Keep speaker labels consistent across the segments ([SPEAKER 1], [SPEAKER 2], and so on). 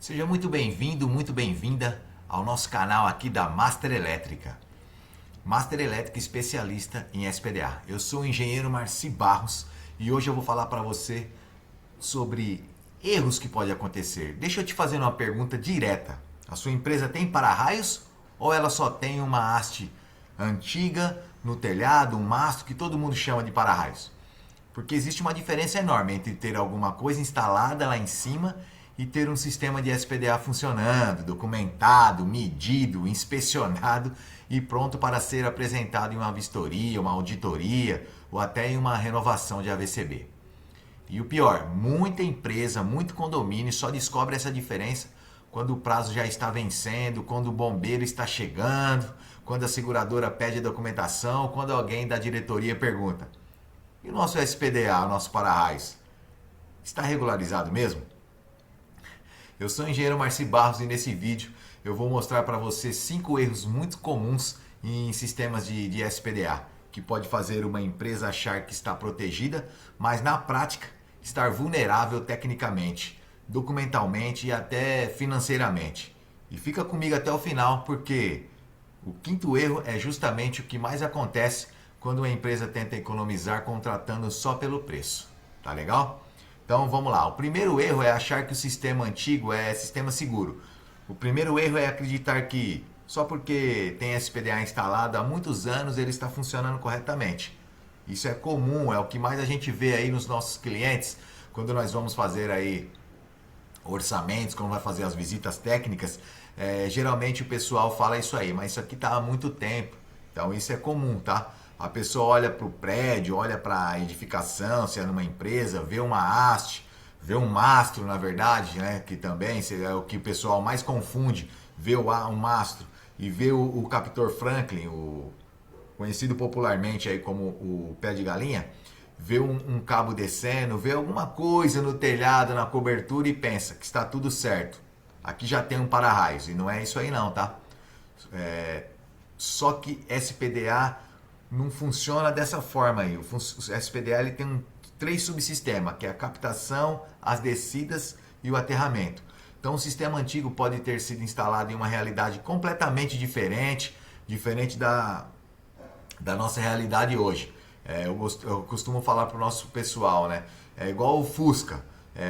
[SPEAKER 1] Seja muito bem-vindo, muito bem-vinda ao nosso canal aqui da Master Elétrica. Master Elétrica especialista em SPDA. Eu sou o engenheiro Marci Barros e hoje eu vou falar para você sobre erros que podem acontecer. Deixa eu te fazer uma pergunta direta. A sua empresa tem para-raios ou ela só tem uma haste antiga no telhado, um mastro que todo mundo chama de para-raios? Porque existe uma diferença enorme entre ter alguma coisa instalada lá em cima e ter um sistema de SPDA funcionando, documentado, medido, inspecionado e pronto para ser apresentado em uma vistoria, uma auditoria ou até em uma renovação de AVCB. E o pior, muita empresa, muito condomínio só descobre essa diferença quando o prazo já está vencendo, quando o bombeiro está chegando, quando a seguradora pede a documentação, quando alguém da diretoria pergunta: e o nosso SPDA, o nosso para-raios, está regularizado mesmo? Eu sou o engenheiro Marci Barros e nesse vídeo eu vou mostrar para você 5 erros muito comuns em sistemas de SPDA, que pode fazer uma empresa achar que está protegida, mas na prática estar vulnerável tecnicamente, documentalmente e até financeiramente. E fica comigo até o final porque o quinto erro é justamente o que mais acontece quando uma empresa tenta economizar contratando só pelo preço. Tá legal? Então vamos lá. O primeiro erro é achar que o sistema antigo é sistema seguro. O primeiro erro é acreditar que só porque tem SPDA instalado há muitos anos ele está funcionando corretamente. Isso é comum, é o que mais a gente vê aí nos nossos clientes quando nós vamos fazer aí orçamentos, quando vai fazer as visitas técnicas. Geralmente o pessoal fala isso aí, mas isso aqui está há muito tempo. Então isso é comum, tá? A pessoa olha para o prédio, olha para a edificação, se é numa empresa, vê uma haste, vê um mastro, na verdade, né? Que também é o que o pessoal mais confunde, vê um mastro e vê o captor Franklin, o conhecido popularmente aí como o pé de galinha, vê um cabo descendo, vê alguma coisa no telhado, na cobertura e pensa que está tudo certo. Aqui já tem um para-raios e não é isso aí não, tá? Só que SPDA não funciona dessa forma aí. O SPDA ele tem 3 subsistemas, que é a captação, as descidas e o aterramento. Então o sistema antigo pode ter sido instalado em uma realidade completamente diferente da nossa realidade hoje. Eu costumo falar para o nosso pessoal, né? É igual o Fusca.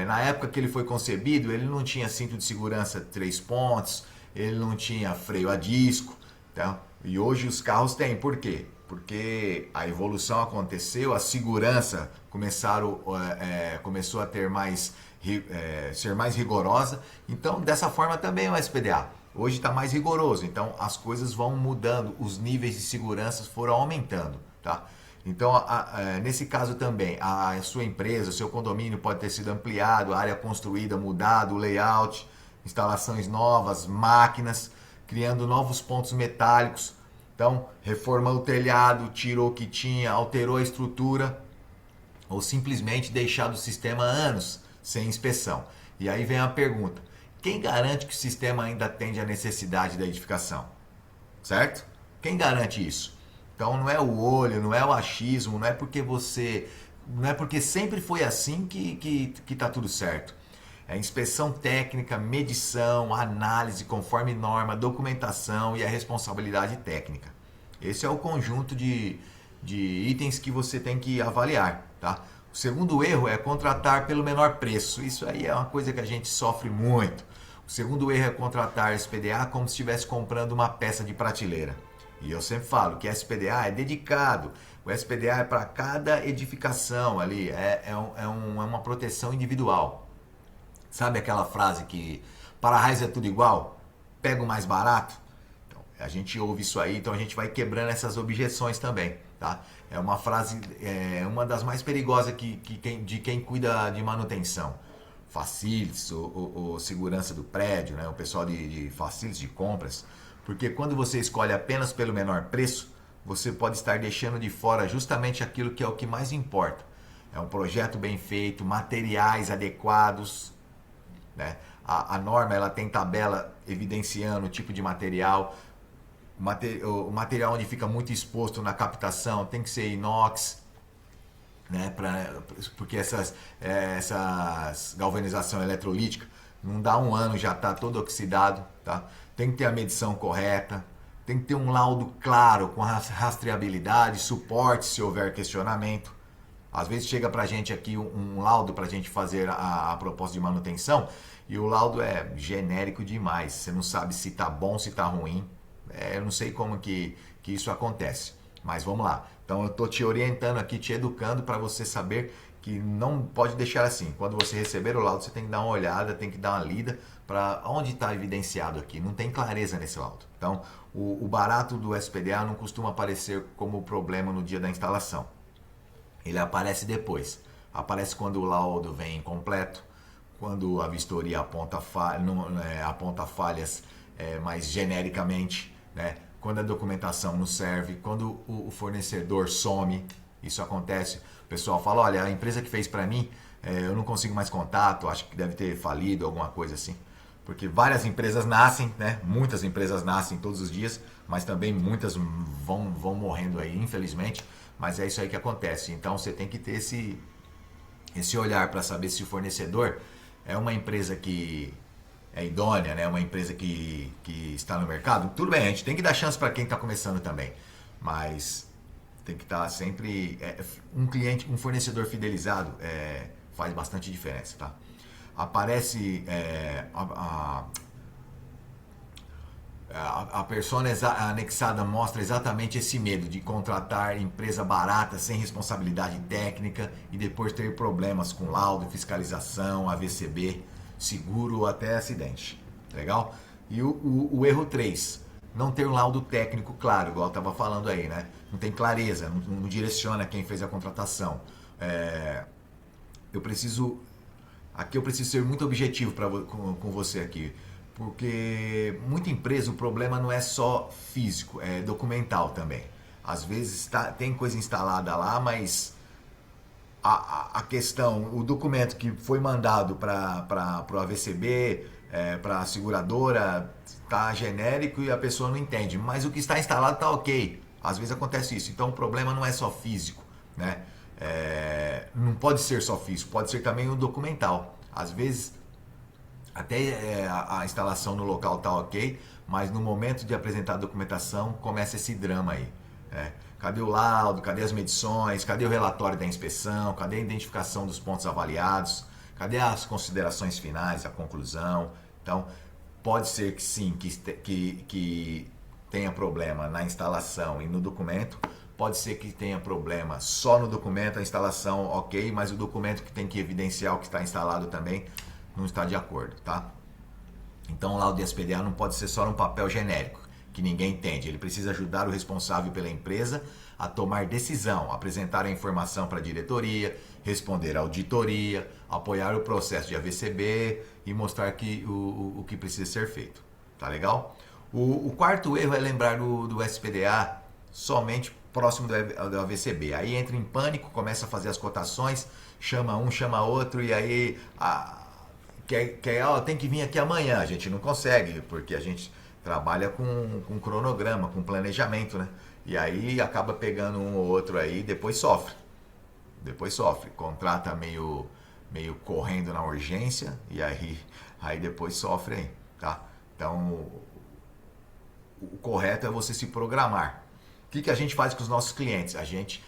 [SPEAKER 1] Na época que ele foi concebido, ele não tinha cinto de segurança 3 pontos, ele não tinha freio a disco, tá? E hoje os carros têm. Por quê? Porque a evolução aconteceu, a segurança começou a ter ser mais rigorosa. Então, dessa forma também o SPDA. Hoje está mais rigoroso, então as coisas vão mudando, os níveis de segurança foram aumentando, tá? Então, nesse caso também, a sua empresa, o seu condomínio pode ter sido ampliado, a área construída, mudado, o layout, instalações novas, máquinas, criando novos pontos metálicos. Então, reformou o telhado, tirou o que tinha, alterou a estrutura ou simplesmente deixado o sistema há anos sem inspeção. E aí vem a pergunta: quem garante que o sistema ainda atende à necessidade da edificação? Certo? Quem garante isso? Então não é o olho, não é o achismo, não é porque sempre foi assim que tá tudo certo. É inspeção técnica, medição, análise conforme norma, documentação e a responsabilidade técnica. Esse é o conjunto de itens que você tem que avaliar, tá? O segundo erro é contratar pelo menor preço. Isso aí é uma coisa que a gente sofre muito. O segundo erro é contratar SPDA como se estivesse comprando uma peça de prateleira. E eu sempre falo que SPDA é dedicado. O SPDA é para cada edificação ali, é uma proteção individual. Sabe aquela frase que para-raios é tudo igual? Pega o mais barato? Então, a gente ouve isso aí, então a gente vai quebrando essas objeções também, tá? É uma frase, uma das mais perigosas de quem cuida de manutenção. Facilities, ou segurança do prédio, né? O pessoal de facilities, de compras. Porque quando você escolhe apenas pelo menor preço, você pode estar deixando de fora justamente aquilo que é o que mais importa. É um projeto bem feito, materiais adequados, né? A norma ela tem tabela evidenciando o tipo de material. O material onde fica muito exposto na captação tem que ser inox, né? Porque essas galvanização eletrolítica não dá um ano, já está todo oxidado, tá? Tem que ter a medição correta, tem que ter um laudo claro, com rastreabilidade, suporte se houver questionamento. Às vezes chega pra gente aqui um laudo pra gente fazer a proposta de manutenção e o laudo é genérico demais. Você não sabe se tá bom, se tá ruim. Eu não sei como que isso acontece, mas vamos lá. Então eu tô te orientando aqui, te educando para você saber que não pode deixar assim. Quando você receber o laudo, você tem que dar uma olhada, tem que dar uma lida para onde está evidenciado aqui. Não tem clareza nesse laudo. Então, o barato do SPDA não costuma aparecer como problema no dia da instalação. Ele aparece depois. Aparece quando o laudo vem incompleto, quando a vistoria aponta falhas mais genericamente, né? Quando a documentação não serve, quando o fornecedor some, isso acontece. O pessoal fala, olha, a empresa que fez para mim, eu não consigo mais contato, acho que deve ter falido, alguma coisa assim. Porque várias empresas nascem, né? Muitas empresas nascem todos os dias, mas também muitas vão morrendo aí, infelizmente. Mas é isso aí que acontece. Então você tem que ter esse olhar para saber se o fornecedor é uma empresa que é idônea, né? Uma empresa que está no mercado. Tudo bem, a gente tem que dar chance para quem está começando também. Mas tem que estar sempre... um fornecedor fidelizado faz bastante diferença, tá? Aparece a persona anexada mostra exatamente esse medo de contratar empresa barata, sem responsabilidade técnica e depois ter problemas com laudo, fiscalização, AVCB, seguro ou até acidente. Legal? E o erro 3, não ter um laudo técnico claro, igual eu estava falando aí, né? Não tem clareza, não direciona quem fez a contratação. Eu preciso ser muito objetivo com você aqui. Porque muita empresa o problema não é só físico, é documental também. Às vezes tem coisa instalada lá, mas a questão, o documento que foi mandado para o AVCB, para a seguradora, está genérico e a pessoa não entende. Mas o que está instalado está ok. Às vezes acontece isso. Então o problema não é só físico, né? Não pode ser só físico, pode ser também o documental. Às vezes até a instalação no local está ok, mas no momento de apresentar a documentação começa esse drama aí. Cadê o laudo, cadê as medições, cadê o relatório da inspeção, cadê a identificação dos pontos avaliados, cadê as considerações finais, a conclusão. Então, pode ser que sim, que tenha problema na instalação e no documento, pode ser que tenha problema só no documento, a instalação ok, mas o documento que tem que evidenciar o que está instalado também não está de acordo, tá? Então o laudo de SPDA não pode ser só um papel genérico, que ninguém entende. Ele precisa ajudar o responsável pela empresa a tomar decisão, apresentar a informação para a diretoria, responder à auditoria, apoiar o processo de AVCB e mostrar o que precisa ser feito. Tá legal? O quarto erro é lembrar do SPDA somente próximo do AVCB. Aí entra em pânico, começa a fazer as cotações, chama um, chama outro e aí... tem que vir aqui amanhã, a gente não consegue, porque a gente trabalha com cronograma, com planejamento, né? E aí acaba pegando um ou outro aí, depois sofre, contrata meio correndo na urgência e aí depois sofre aí, tá? Então o correto é você se programar. O que a gente faz com os nossos clientes? A gente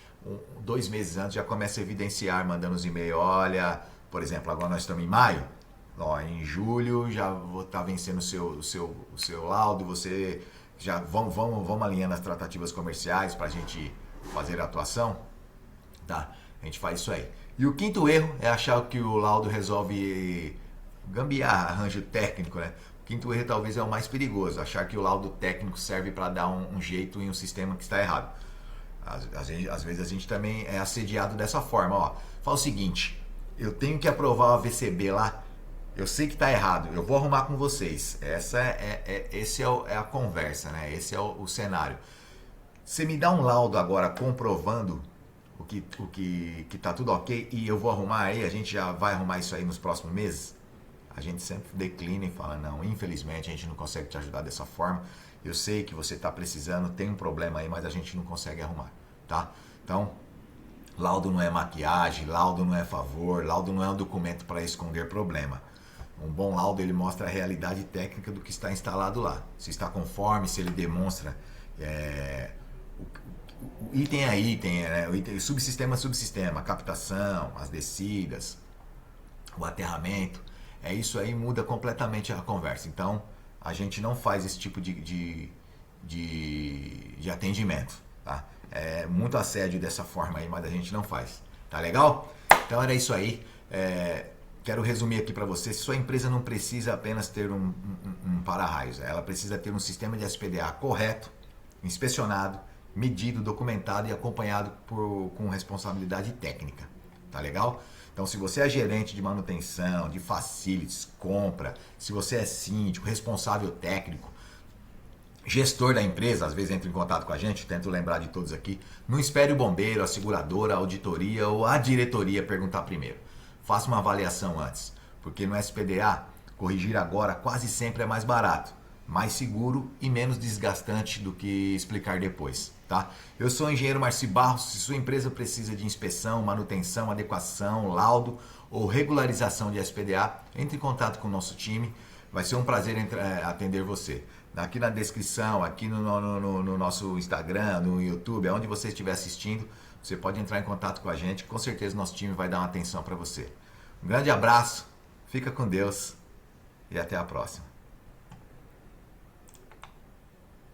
[SPEAKER 1] 2 meses antes já começa a evidenciar, mandando os e-mails, olha, por exemplo, agora nós estamos em maio, em julho já vou estar vencendo o seu laudo, você já vamos alinhando as tratativas comerciais para a gente fazer a atuação, tá? A gente faz isso aí. E o quinto erro é achar que o laudo resolve gambiarra, arranjo técnico, né? O quinto erro talvez é o mais perigoso, achar que o laudo técnico serve para dar um jeito em um sistema que está errado. Às vezes a gente também é assediado dessa forma, fala o seguinte, eu tenho que aprovar o AVCB lá, eu sei que está errado, eu vou arrumar com vocês. Esse é a conversa, né? Esse é o cenário. Você me dá um laudo agora comprovando o que está tudo ok e eu vou arrumar aí, a gente já vai arrumar isso aí nos próximos meses? A gente sempre declina e fala, não, infelizmente a gente não consegue te ajudar dessa forma. Eu sei que você está precisando, tem um problema aí, mas a gente não consegue arrumar, tá? Então, laudo não é maquiagem, laudo não é favor, laudo não é um documento para esconder problema. Um bom laudo ele mostra a realidade técnica do que está instalado lá. Se está conforme, se ele demonstra o item a item, né? O item, subsistema a subsistema, a captação, as descidas, o aterramento. Isso aí muda completamente a conversa. Então, a gente não faz esse tipo de atendimento, tá? É muito assédio dessa forma aí, mas a gente não faz. Tá legal? Então era isso aí. Quero resumir aqui para você. Sua empresa não precisa apenas ter um para-raios. Ela precisa ter um sistema de SPDA correto, inspecionado, medido, documentado e acompanhado com responsabilidade técnica. Tá legal? Então, se você é gerente de manutenção, de facilities, compra, se você é síndico, responsável técnico, gestor da empresa, às vezes entra em contato com a gente, tento lembrar de todos aqui, não espere o bombeiro, a seguradora, a auditoria ou a diretoria perguntar primeiro. Faça uma avaliação antes, porque no SPDA, corrigir agora quase sempre é mais barato, mais seguro e menos desgastante do que explicar depois. Tá? Eu sou o engenheiro Marci Barros. Se sua empresa precisa de inspeção, manutenção, adequação, laudo ou regularização de SPDA, entre em contato com o nosso time. Vai ser um prazer atender você. Aqui na descrição, aqui no nosso Instagram, no YouTube, aonde você estiver assistindo, você pode entrar em contato com a gente. Com certeza nosso time vai dar uma atenção para você. Um grande abraço, fica com Deus e até a próxima.